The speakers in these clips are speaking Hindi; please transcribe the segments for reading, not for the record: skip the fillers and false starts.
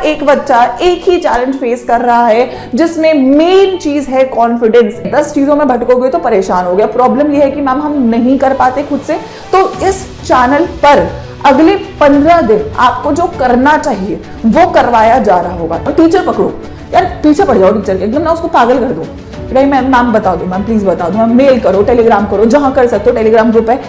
एक बच्चा एक ही चैलेंज फेस कर रहा है जिसमें मेन चीज है कॉन्फिडेंस। 10 चीजों में भटकोगे तो परेशान हो गया। प्रॉब्लम यह है कि मैम हम नहीं कर पाते खुद से। तो इस चैनल पर अगले 15 दिन आपको जो करना चाहिए वो करवाया जा रहा होगा। और टीचर पकड़ो यार, पीछे पड़ जाओ टीचर के, एकदम ना उसको पागल कर दो। भाई मैम बता दो, मैम प्लीज बता दो, मैम मेल करो, टेलीग्राम करो, जहां कर सकते हो टेलीग्राम ग्रुप है।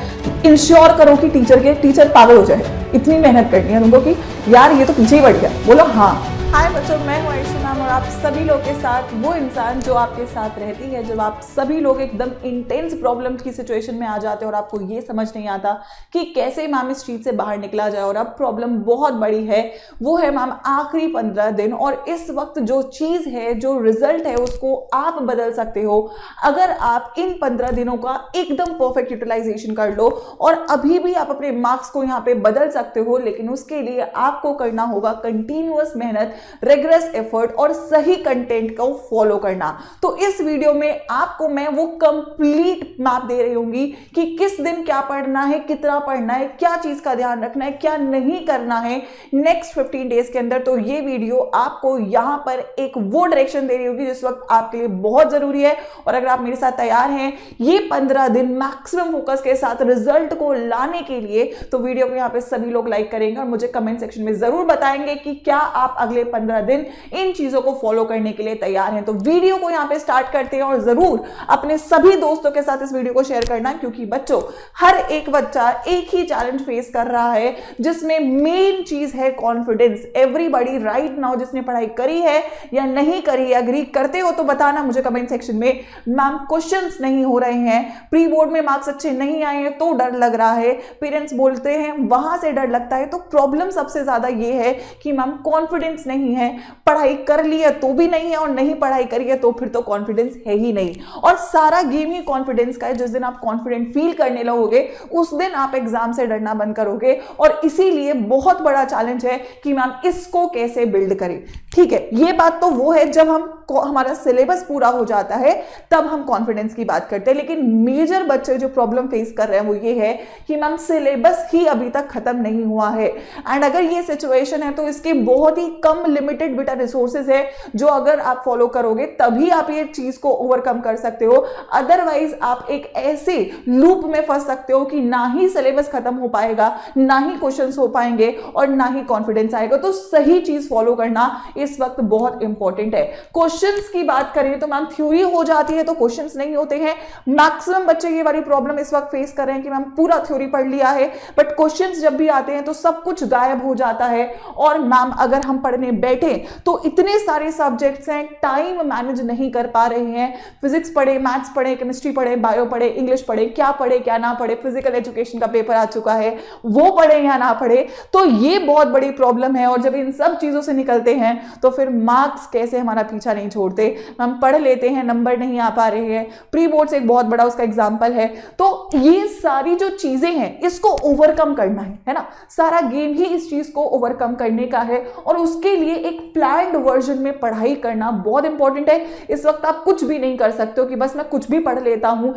इंश्योर करो कि टीचर पागल हो जाए। इतनी मेहनत करनी है तुमको कि यार ये तो पीछे ही बढ़ गया। बोलो हाँ। हाय बच्चों, मैं हूँ आयुषी मैम और आप सभी लोग के साथ वो इंसान जो आपके साथ रहती है जब आप सभी लोग एकदम इंटेंस प्रॉब्लम की सिचुएशन में आ जाते हैं और आपको ये समझ नहीं आता कि कैसे मैम इस चीज से बाहर निकला जाए और अब प्रॉब्लम बहुत बड़ी है। वो है मैम आखिरी 15 दिन और इस वक्त जो चीज है, जो रिजल्ट है, उसको आप बदल सकते हो अगर आप इन 15 दिनों का एकदम परफेक्ट यूटिलाइजेशन कर लो। और अभी भी आप अपने मार्क्स को यहाँ पे बदल सकते हो, लेकिन उसके लिए आपको करना होगा कंटिन्यूअस मेहनत, रिग्रेस एफर्ट और सही कंटेंट को फॉलो करना। तो इस वीडियो में आपको मैं वो कंप्लीट मैप दे रही होंगी कि किस दिन क्या पढ़ना है, कितना पढ़ना है, क्या चीज का ध्यान रखना है, क्या नहीं करना है नेक्स्ट 15 डेज के अंदर। तो ये वीडियो आपको यहां पर एक वो डायरेक्शन दे रही होगी जिस वक्त आपके लिए बहुत जरूरी है। और अगर आप मेरे साथ तैयार हैं ये 15 दिन मैक्सिमम फोकस के साथ रिजल्ट को लाने के लिए, तो वीडियो को यहां पे सभी लोग लाइक करेंगे और मुझे कमेंट सेक्शन में जरूर बताएंगे कि क्या आप अगले 15 दिन इन चीजों को फॉलो करने के लिए तैयार हैं। तो वीडियो को यहां पे स्टार्ट करते हैं और जरूर अपने सभी दोस्तों के साथ इस वीडियो को शेयर करना, क्योंकि बच्चों हर एक बच्चा एक ही चैलेंज फेस कर रहा है जिसमें मेन चीज है कॉन्फिडेंस। एवरीबॉडी राइट नाउ जिसने पढ़ाई करी है या नहीं करी है, अग्री करते हो तो बताना मुझे कमेंट सेक्शन में। मैम क्वेश्चंस नहीं हो रहे हैं, प्री बोर्ड में मार्क्स अच्छे नहीं आए हैं तो डर लग रहा है, पेरेंट्स बोलते हैं वहां से डर लगता है। तो प्रॉब्लम सबसे ज्यादा ये है कि मैम कॉन्फिडेंस नहीं है, पढ़ाई कर ली है तो भी नहीं है और नहीं पढ़ाई करी है तो फिर तो कॉन्फिडेंस है ही नहीं। और सारा गेम ही कॉन्फिडेंस का है। जिस दिन आप कॉन्फिडेंट फील करने लगोगे उस दिन आप एग्जाम से डरना बंद करोगे। और इसीलिए बहुत बड़ा चैलेंज है कि मैम इसको कैसे बिल्ड करें। ठीक है, ये बात तो वो है जब हमारा सिलेबस पूरा हो जाता है तब हम कॉन्फिडेंस की बात करते हैं। लेकिन मेजर बच्चे जो प्रॉब्लम फेस कर रहे हैं वो ये है कि मैम सिलेबस ही अभी तक खत्म नहीं हुआ है। एंड अगर ये सिचुएशन है तो इसके बहुत ही कम लिमिटेड बेटा रिसोर्सेज है जो अगर आप फॉलो करोगे तभी आप ये चीज को ओवरकम कर सकते हो। अदरवाइज आप एक ऐसे लूप में फंस सकते हो कि ना ही सिलेबस खत्म हो पाएगा, ना ही क्वेश्चंस हो पाएंगे और ना ही कॉन्फिडेंस आएगा। तो सही चीज फॉलो करना इस वक्त बहुत इंपॉर्टेंट है। क्वेश्चंस की बात करें तो मैम थ्योरी हो जाती है तो क्वेश्चंस नहीं होते हैं। मैक्सिमम बच्चे ये वाली प्रॉब्लम इस वक्त फेस कर रहे हैं कि मैम पूरा थ्योरी पढ़ लिया है बट क्वेश्चंस जब भी आते हैं तो सब कुछ गायब हो जाता है। और मैम अगर हम पढ़ने बैठे तो इतने सारे सब्जेक्ट्स हैं, टाइम मैनेज नहीं कर पा रहे हैं। फिजिक्स पढ़े, मैथ्स पढ़े, केमिस्ट्री पढ़े, बायो पढ़े, इंग्लिश पढ़े, क्या ना पढ़े, फिजिकल एजुकेशन का पेपर आ चुका है वो पढ़े या ना पढ़े, तो ये बहुत बड़ी प्रॉब्लम है। और जब इन सब चीजों से निकलते हैं तो फिर मार्क्स कैसे हमारा पीछा नहीं छोड़ते। हम पढ़ लेते हैं, नंबर नहीं आ पा रहे हैं, प्री बोर्ड से एक बहुत बड़ा उसका एग्जाम्पल है। तो ये सारी जो चीजें हैं इसको ओवरकम करना है ना। सारा गेम ही इस चीज को ओवरकम करने का है और उसके लिए एक प्लान्ड वर्जन में पढ़ाई करना बहुत इंपॉर्टेंट है। इस वक्त आप कुछ भी नहीं कर सकते हो कि बस मैं कुछ भी पढ़ लेता हूं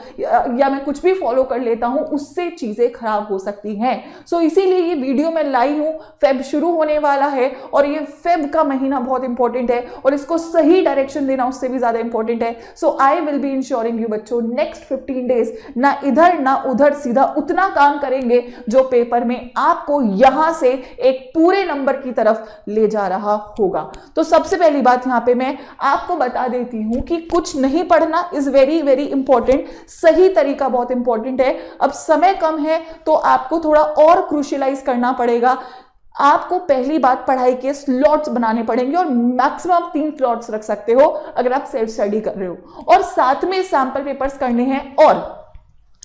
या मैं कुछ भी फॉलो कर लेता हूं, उससे चीजें खराब हो सकती हैं। सो इसीलिए ये वीडियो मैं लाई हूं। फेब शुरू होने वाला है और ये फेब का महीना बहुत इंपॉर्टेंट है और इसको सही डायरेक्शन देना उससे भी ज्यादा इंपॉर्टेंट है। So I will be ensuring you बच्चों नेक्स्ट 15 डेज ना इधर ना उधर सीधा उतना काम करेंगे जो पेपर में आपको यहां से एक पूरे नंबर की तरफ ले जा रहा होगा। तो सबसे पहली बात यहां पे मैं आपको बता देती हूं कि कुछ नहीं पढ़ना इज वेरी वेरी इंपॉर्टेंट। सही तरीका बहुत इंपॉर्टेंट है। अब समय कम है तो आपको थोड़ा और क्रूशियलाइज करना पड़ेगा। आपको पहली बात पढ़ाई के स्लॉट्स बनाने पड़ेंगे और मैक्सिमम 3 स्लॉट्स रख सकते हो अगर आप सेल्फ स्टडी कर रहे हो और साथ में सैंपल पेपर्स करने हैं। और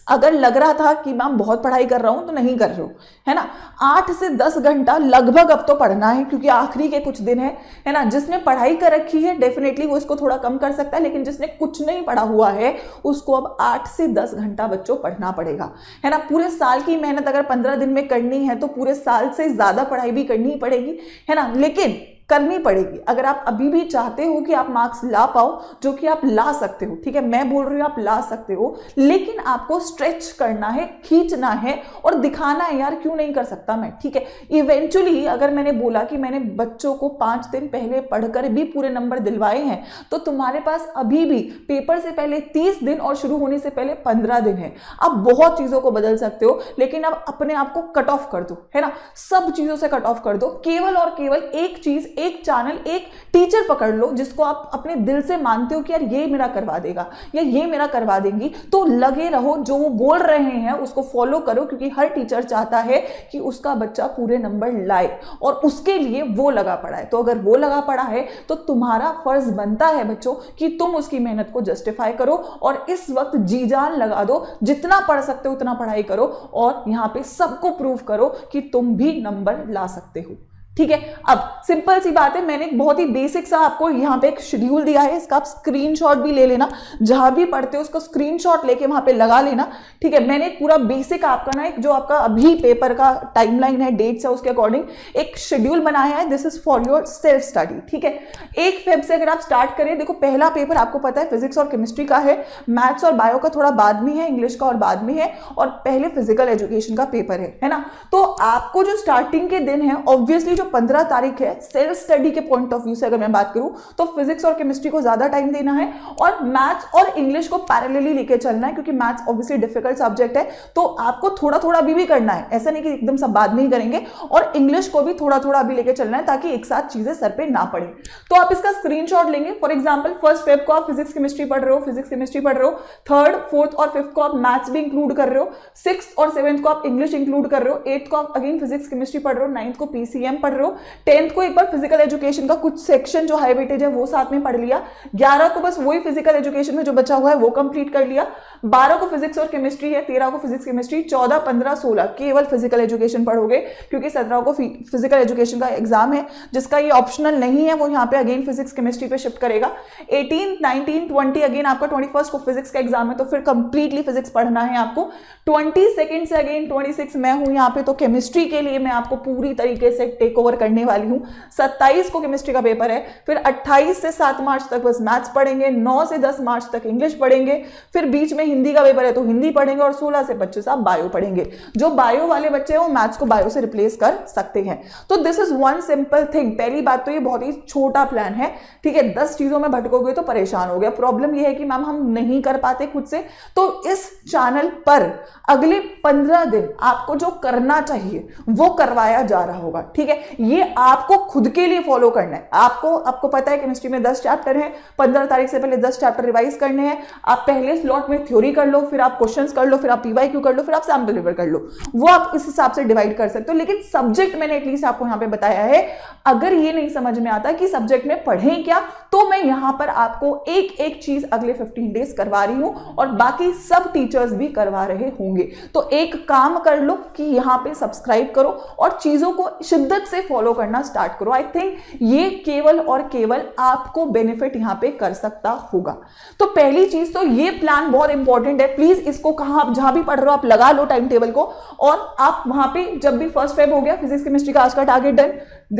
अगर लग रहा था कि मैम बहुत पढ़ाई कर रहा हूं तो नहीं कर रहे हो, है ना, 8 से 10 घंटा लगभग अब तो पढ़ना है क्योंकि आखिरी के कुछ दिन है ना। जिसने पढ़ाई कर रखी है डेफिनेटली वो इसको थोड़ा कम कर सकता है, लेकिन जिसने कुछ नहीं पढ़ा हुआ है उसको अब 8 से 10 घंटा बच्चों पढ़ना पड़ेगा, है ना। पूरे साल की मेहनत अगर 15 दिन में करनी है तो पूरे साल से ज्यादा पढ़ाई भी करनी पड़ेगी, है ना। लेकिन करनी पड़ेगी अगर आप अभी भी चाहते हो कि आप मार्क्स ला पाओ, जो कि आप ला सकते हो, ठीक है, मैं बोल रही हूं आप ला सकते हो, लेकिन आपको स्ट्रेच करना है, खींचना है और दिखाना है यार क्यों नहीं कर सकता मैं, ठीक है। इवेंचुअली अगर मैंने बोला कि मैंने बच्चों को 5 दिन पहले पढ़कर भी पूरे नंबर दिलवाए हैं, तो तुम्हारे पास अभी भी पेपर से पहले 30 दिन और शुरू होने से पहले 15 दिन है। आप बहुत चीजों को बदल सकते हो, लेकिन आप अपने आप को कट ऑफ कर दो, है ना, सब चीजों से कट ऑफ कर दो, केवल और केवल एक चीज, एक चैनल, एक टीचर पकड़ लो जिसको आप अपने दिल से मानते हो कि यार ये मेरा करवा देगा या ये मेरा करवा देंगी, तो लगे रहो, जो वो बोल रहे हैं उसको फॉलो करो, क्योंकि हर टीचर चाहता है कि उसका बच्चा पूरे नंबर लाए और उसके लिए वो लगा पड़ा है। तो अगर वो लगा पड़ा है तो तुम्हारा फर्ज बनता है बच्चों कि तुम उसकी मेहनत को जस्टिफाई करो और इस वक्त जी जान लगा दो, जितना पढ़ सकते हो उतना पढ़ाई करो और यहां पे सबको प्रूव करो कि तुम भी नंबर ला सकते हो, ठीक है। अब सिंपल सी बात है, मैंने बहुत ही बेसिक सा आपको यहाँ पे एक शेड्यूल दिया है, इसका आप स्क्रीनशॉट भी ले लेना, जहां भी पढ़ते हो उसको स्क्रीनशॉट लेके वहां पे लगा लेना, ठीक है। मैंने पूरा बेसिक आपका ना एक जो आपका अभी पेपर का टाइमलाइन है, डेट्स है, उसके अकॉर्डिंग एक शेड्यूल बनाया है। This is for your self study, ठीक है। 1 फेब से अगर आप स्टार्ट करें, देखो पहला पेपर आपको पता है फिजिक्स और केमिस्ट्री का है, मैथ्स और बायो का थोड़ा बाद में है, इंग्लिश का और बाद में है, और पहले फिजिकल एजुकेशन का पेपर है ना। तो आपको जो स्टार्टिंग के दिन है, ऑब्वियसली 15 तारीख है, सेल्फ स्टडी के पॉइंट ऑफ व्यू से अगर मैं बात करूं तो फिजिक्स और केमिस्ट्री को ज्यादा टाइम देना है और मैथ्स और इंग्लिश को पैरेलली लेके चलना है, क्योंकि मैथ्स ऑब्वियसली डिफिकल्ट सब्जेक्ट है, तो आपको थोड़ा थोड़ा भी करना है, ऐसा नहीं कि एकदम सब बाद में ही करेंगे, और इंग्लिश को भी थोड़ा थोड़ा अभी लेके चलना है ताकि एक साथ चीजें सर पे ना पड़े। तो आप इसका स्क्रीनशॉट लेंगे, फॉर एग्जांपल 1 फेब को आप फिजिक्स केमिस्ट्री पढ़ रहे हो, फिजिक्स केमिस्ट्री पढ़ रहे हो, 3rd, 4th और 5th को आप मैथ्स भी इंक्लूड कर रहे हो, 6th और 7th को आप इंग्लिश इंक्लूड कर रहे हो, 8th को आप अगेन फिजिक्स केमिस्ट्री पढ़ रहे हो, 9th को पीसीएम पढ़ रहे हो, 10th को एक बार फिजिकल एजुकेशन का कुछ सेक्शन जो हाई वेटेज है वो साथ में पढ़ लिया, 11 को बस वही फिजिकल एजुकेशन में जो बचा हुआ है वो कंप्लीट कर लिया, 12 को फिजिक्स और केमिस्ट्री है, 13 को फिजिक्स केमिस्ट्री, 14, 15, 16 केवल फिजिकल एजुकेशन पढ़ोगे, क्योंकि 17 को फिजिकल एजुकेशन का एग्जाम है जिसका ये ऑप्शनल नहीं है, वो यहाँ पे अगेन फिजिक्स केमिस्ट्री पे शिफ्ट करेगा। 18, 19, 20 अगेन आपका 21st को फिजिक्स का एग्जाम है, तो फिर कंप्लीटली फिजिक्स पढ़ना है आपको। 22nd से अगेन 26 मैं हूं यहाँ पे, तो केमिस्ट्री के लिए मैं आपको पूरी तरीके से टेक ओवर करने वाली हूँ। 27 को केमिस्ट्री का पेपर है, फिर 28 से 7 मार्च तक बस मैथ्स पढ़ेंगे, 9 से 10 मार्च तक इंग्लिश पढ़ेंगे, फिर बीच में हिंदी का पेपर है तो हिंदी पढ़ेंगे, और 16 से 25 आप बायो पढ़ेंगे। जो बायो वाले बच्चे हैं वो मैथ्स को बायो से रिप्लेस कर सकते हैं। तो this is one simple thing. पहली बात तो ये बहुत ही छोटा प्लान है, ठीक है। 10 चीजों में भटकोगे तो परेशान हो गया। प्रॉब्लम ये है कि मैम हम नहीं कर पाते खुद से, तो इस चैनल पर अगले 15 दिन आपको जो करना चाहिए वो करवाया जा रहा होगा, ठीक है। ये आपको खुद के लिए फॉलो करना है। आपको पता है केमिस्ट्री में 10 चैप्टर हैं, 15 तारीख से पहले 10 चैप्टर रिवाइज करने हैं। आप पहले स्लॉट में थ्योरी कर लो, फिर आप क्वेश्चंस कर लो, फिर आप पीवाईक्यू कर लो, फिर आप सैम्पल पेपर कर लो, वो आप इस हिसाब से डिवाइड कर सकते हो। लेकिन सब्जेक्ट मैंने एटलीस्ट आपको यहां पे बताया है। अगर ये नहीं समझ में आता कि सब्जेक्ट में पढ़ें क्या, तो मैं यहां पर आपको एक एक चीज अगले 15 डेज करवा रही हूं और बाकी सब टीचर्स भी करवा रहे होंगे। तो एक काम कर लो कि यहां पे सब्सक्राइब करो और चीजों को शिद्दत से फॉलो करना स्टार्ट करो। आई थिंक ये केवल और केवल आपको बेनिफिट यहां पे कर सकता होगा। तो पहली चीज तो ये प्लान बहुत इंपॉर्टेंट है। प्लीज इसको कहां आप जहां भी पढ़ रहे हो आप लगा लो टाइम टेबल को, और आप वहां पे जब भी 1 फेब हो गया फिजिक्स केमिस्ट्री का आज का टारगेट डन,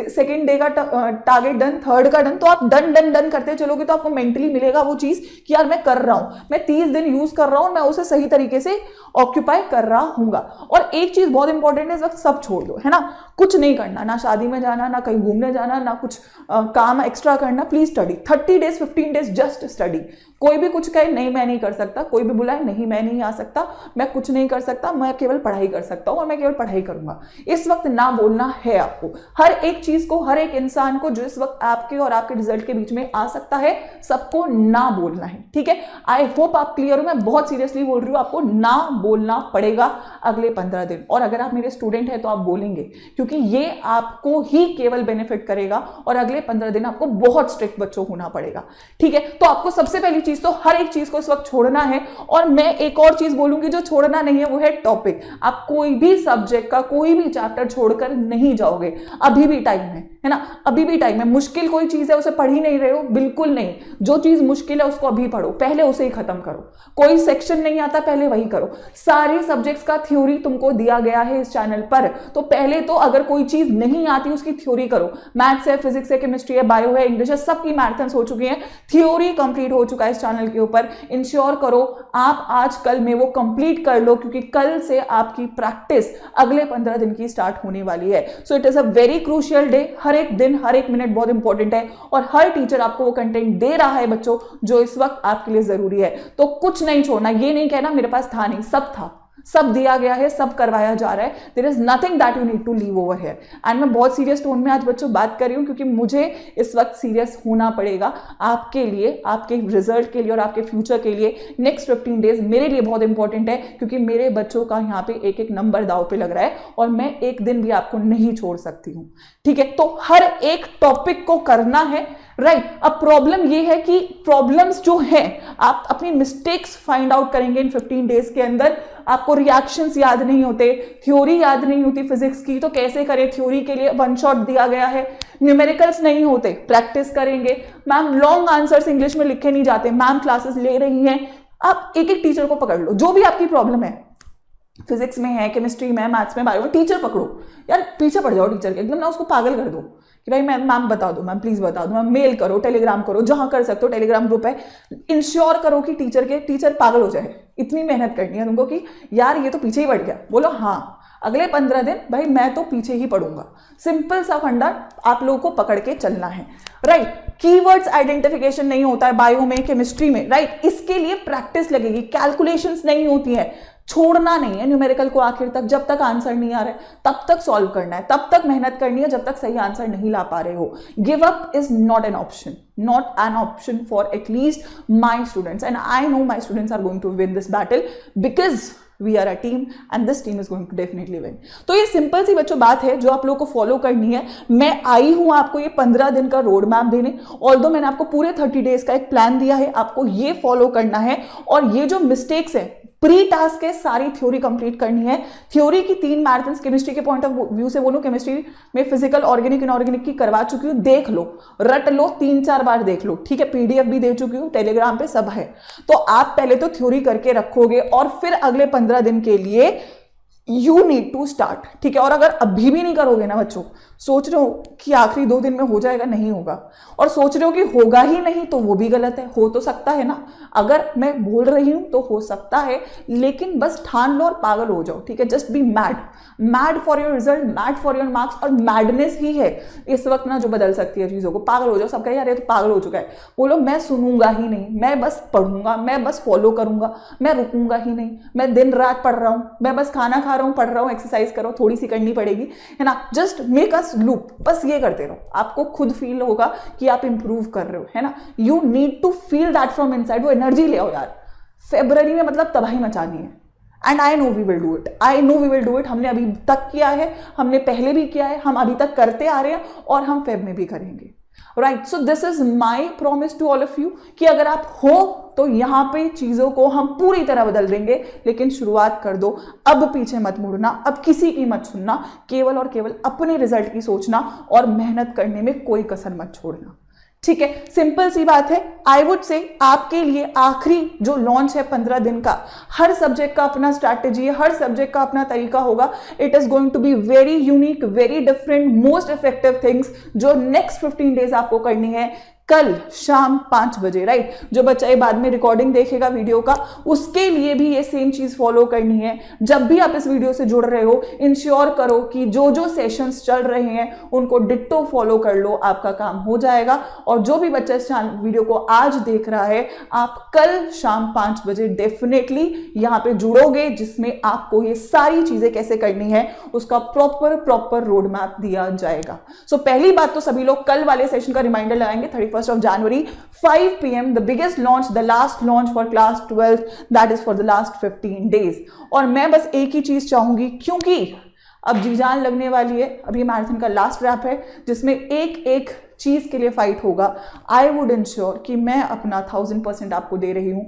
2nd डे का टारगेट डन, 3rd का डन, तो आप डन करते चलोगे तो आपको मेंटली मिलेगा वो चीज कि यार मैं कर रहा हूं, मैं 30 दिन यूज कर रहा हूं, मैं उसे सही तरीके से ऑक्यूपाई कर रहा हूंगा। और एक चीज बहुत इंपॉर्टेंट है, इस वक्त सब छोड़ दो, है ना, कुछ नहीं करना, ना शादी में जाना, ना कहीं घूमने जाना, ना कुछ काम एक्स्ट्रा करना। Please study 30 days 15 days just study. कोई भी कुछ कहे नहीं मैं नहीं कर सकता, कोई भी बुलाए नहीं मैं नहीं आ सकता, मैं कुछ नहीं कर सकता, मैं केवल पढ़ाई कर सकता हूं और मैं केवल पढ़ाई करूंगा। इस वक्त ना बोलना है आपको। हर एक चीज को, हर एक इंसान को जो इस वक्त आपके और आपके रिजल्ट के बीच में आ सकता है, सबको ना बोलना है, ठीक है। आई होप आप क्लियर हो। मैं बहुत सीरियसली बोल रही हूं, आपको ना बोलना पड़ेगा अगले 15 दिन। और अगर आप मेरे स्टूडेंट हैं तो आप बोलेंगे, क्योंकि ये आपको ही केवल बेनिफिट करेगा और अगले 15 दिन आपको बहुत स्ट्रिक्ट बच्चों होना पड़ेगा, ठीक है। तो आपको सबसे पहली चीज तो हर एक चीज को इस वक्त छोड़ना है। और मैं एक और चीज बोलूंगी जो छोड़ना नहीं है, वो है टॉपिक। आप कोई भी सब्जेक्ट का कोई भी चैप्टर छोड़कर नहीं जाओगे, अभी भी टाइम है, है ना, अभी भी टाइम है। मुश्किल कोई चीज है उसे पढ़ ही नहीं रहे हो, बिल्कुल नहीं। जो चीज मुश्किल है उसको अभी पढ़ो, पहले उसे ही खत्म करो। कोई सेक्शन नहीं आता, पहले वही करो। सारे सब्जेक्ट्स का थ्योरी तुमको दिया गया है इस चैनल पर, तो पहले तो अगर कोई चीज नहीं आती उसकी थ्योरी करो। मैथ्स है, फिजिक्स है, केमिस्ट्री है, बायो है, इंग्लिश है, सबकी मैराथन्स हो चुकी हैं, थ्योरी कंप्लीट हो चुका है इस चैनल के ऊपर। इंश्योर करो आप आज कल में वो कंप्लीट कर लो, क्योंकि कल से आपकी प्रैक्टिस अगले 15 दिन की स्टार्ट होने वाली है। So it is a very crucial day. हर एक दिन, हर एक मिनट बहुत इंपॉर्टेंट है, और हर टीचर आपको वो कंटेंट दे रहा है बच्चों जो इस वक्त आपके लिए जरूरी है। तो कुछ नहीं छोड़ना, ये नहीं कहना मेरे पास था नहीं, सब था, सब दिया गया है, सब करवाया जा रहा है। There is nothing that you need to leave over here. And मैं बहुत सीरियस टोन में आज बच्चों बात कर रही हूं, क्योंकि मुझे इस वक्त सीरियस होना पड़ेगा आपके लिए, आपके रिजल्ट के लिए और आपके फ्यूचर के लिए। नेक्स्ट 15 डेज मेरे लिए बहुत इंपॉर्टेंट है, क्योंकि मेरे बच्चों का यहाँ पे एक एक नंबर दाव पे लग रहा है, और मैं एक दिन भी आपको नहीं छोड़ सकती हूँ, ठीक है। तो हर एक टॉपिक को करना है, राइट। अब प्रॉब्लम ये है कि प्रॉब्लम्स जो हैं आप अपनी मिस्टेक्स फाइंड आउट करेंगे इन 15 डेज के अंदर। आपको रिएक्शंस याद नहीं होते, थ्योरी याद नहीं होती फिजिक्स की, तो कैसे करें? थ्योरी के लिए वन शॉट दिया गया है। न्यूमेरिकल्स नहीं होते, प्रैक्टिस करेंगे। मैम लॉन्ग आंसर्स इंग्लिश में लिखे नहीं जाते, मैम क्लासेस ले रही हैं। आप एक एक टीचर को पकड़ लो, जो भी आपकी प्रॉब्लम है, फिजिक्स में है, केमिस्ट्री में, मैथ्स में, बायो में, टीचर पकड़ो यार, पीछे पड़ जाओ टीचर के, एकदम ना उसको पागल कर दो कि भाई मैम बता दो, मैम प्लीज बता दो, मैम मेल करो, टेलीग्राम करो, जहां कर सकते हो, टेलीग्राम ग्रुप है। इंश्योर करो कि टीचर पागल हो जाए। इतनी मेहनत करनी है तुमको कि यार ये तो पीछे ही पड़ गया, बोलो हाँ अगले 15 दिन भाई मैं तो पीछे ही पढ़ूंगा। सिंपल सा फंडा आप लोगों को पकड़ के चलना है, राइट। कीवर्ड्स आइडेंटिफिकेशन नहीं होता है बायो में, केमिस्ट्री में, राइट। इसके लिए प्रैक्टिस लगेगी। कैलकुलेशंस नहीं होती है, छोड़ना नहीं है न्यूमेरिकल को आखिर तक। जब तक आंसर नहीं आ रहा है तब तक सॉल्व करना है, तब तक मेहनत करनी है, जब तक सही आंसर नहीं ला पा रहे हो। Give up is not an option, not an option for at least my students, and I know my students are going to win this battle because we are a team and this team is going to definitely win. तो ये सिंपल सी बच्चों बात है जो आप लोगों को फॉलो करनी है। मैं आई हूं आपको ये 15 दिन का रोड मैप देने, ऑल्दो मैंने आपको पूरे 30 डेज का एक प्लान दिया है, आपको ये फॉलो करना है। और ये जो मिस्टेक्स है, प्री टास्क है, सारी थ्योरी कंप्लीट करनी है। थ्योरी की 3 मैराथन्स केमिस्ट्री के पॉइंट ऑफ व्यू से बोलूं, केमिस्ट्री में फिजिकल, ऑर्गेनिक, इनऑर्गेनिक की करवा चुकी हूं, देख लो, रट लो, 3-4 बार देख लो, ठीक है। पीडीएफ भी दे चुकी हूं, टेलीग्राम पे सब है। तो आप पहले तो थ्योरी करके रखोगे और फिर अगले 15 दिन के लिए यू नीड टू स्टार्ट, ठीक है। और अगर अभी भी नहीं करोगे ना बच्चों, सोच रहे हो कि आखिरी 2 दिन में हो जाएगा, नहीं होगा, और सोच रहे हो कि होगा ही नहीं, तो वो भी गलत है। हो तो सकता है ना, अगर मैं बोल रही हूं तो हो सकता है, लेकिन बस ठान लो और पागल हो जाओ, ठीक है। Just be mad for your result, mad for your marks. और मैडनेस ही है इस वक्त ना जो बदल सकती है चीजों को। पागल हो जाओ, सब कहे यार ये तो पागल हो चुका है, बोलो मैं सुनूंगा ही नहीं, मैं बस पढ़ूंगा, मैं बस फॉलो करूंगा, मैं रुकूंगा ही नहीं, मैं दिन रात पढ़ रहा हूं, मैं बस खाना खा रहा हूं, पढ़ रहा हूं, एक्सरसाइज करो, थोड़ी सी करनी पड़ेगी, है ना। जस्ट मेक अस लूप, बस ये करते रहो, आपको खुद फील होगा कि आप इंप्रूव कर रहे हो, है ना। You need to feel that from inside. वो एनर्जी ले आओ यार, फेब्रुअरी में मतलब तबाही मचानी है। And I know we will do it, I know we will do it. हमने अभी तक किया है, हमने पहले भी किया है, हम अभी तक करते आ रहे हैं, और हम फेब में भी करेंगे, right. So this is my promise to all of you कि अगर आप हो तो यहां पे चीजों को हम पूरी तरह बदल देंगे। लेकिन शुरुआत कर दो, अब पीछे मत मुड़ना, अब किसी की मत सुनना, केवल और केवल अपने रिजल्ट की सोचना, और मेहनत करने में कोई कसर मत छोड़ना, ठीक है। सिंपल सी बात है। आई वुड से आपके लिए आखिरी जो लॉन्च है 15 दिन का, हर सब्जेक्ट का अपना स्ट्रैटेजी है, हर सब्जेक्ट का अपना तरीका होगा। It is going to be very unique, very different, most effective things जो नेक्स्ट 15 डेज आपको करनी है। कल शाम 5 बजे, राइट। जो बच्चा ये बाद में रिकॉर्डिंग देखेगा वीडियो का, उसके लिए भी ये सेम चीज फॉलो करनी है। जब भी आप इस वीडियो से जुड़ रहे हो, इंश्योर करो कि जो जो सेशंस चल रहे हैं उनको डिट्टो फॉलो कर लो, आपका काम हो जाएगा। और जो भी बच्चा इस वीडियो को आज देख रहा है, आप कल शाम 5 बजे डेफिनेटली यहाँ पे जुड़ोगे, जिसमें आपको ये सारी चीजें कैसे करनी है उसका प्रॉपर रोड मैप दिया जाएगा। सो पहली बात तो सभी लोग कल वाले सेशन का रिमाइंडर लगाएंगे 31st of January 5 PM, the biggest launch, the last launch for class 12, that is for the last 15 days। और मैं बस एक ही चीज चाहूंगी, क्योंकि अब जी जान लगने वाली है, अब ये मैराथन का लास्ट रैप है जिसमें एक एक चीज के लिए फाइट होगा। आई वुड इंश्योर कि मैं अपना 1000% आपको दे रही हूं।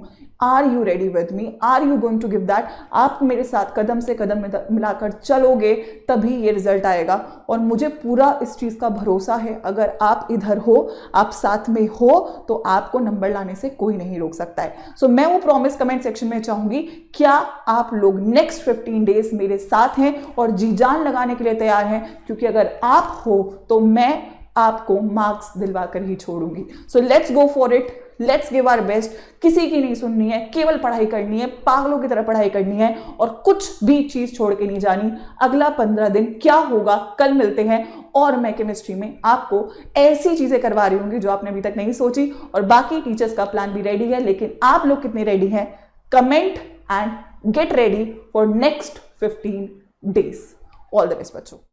Are you ready with me, are you going to give that? आप मेरे साथ कदम से कदम मिलाकर चलोगे तभी ये रिजल्ट आएगा। और मुझे पूरा इस चीज का भरोसा है, अगर आप इधर हो, आप साथ में हो, तो आपको नंबर लाने से कोई नहीं रोक सकता है। सो मैं वो प्रॉमिस कमेंट सेक्शन में चाहूंगी, क्या आप लोग नेक्स्ट 15 डेज मेरे साथ हैं और जी जान लगाने के लिए तैयार हैं? क्योंकि अगर आप हो तो मैं आपको मार्क्स दिलवा कर ही छोड़ूंगी। So let's go for it, let's give our best. किसी की नहीं सुननी है, केवल पढ़ाई करनी है, पागलों की तरह पढ़ाई करनी है और कुछ भी चीज छोड़ के नहीं जानी। अगला 15 दिन क्या होगा, कल मिलते हैं और मैं केमिस्ट्री में आपको ऐसी चीजें करवा रही हूंगी जो आपने अभी तक नहीं सोची। और बाकी टीचर्स का प्लान भी रेडी है, लेकिन आप लोग कितने रेडी हैं? Comment and get ready for next 15 days. All the best बच्चों।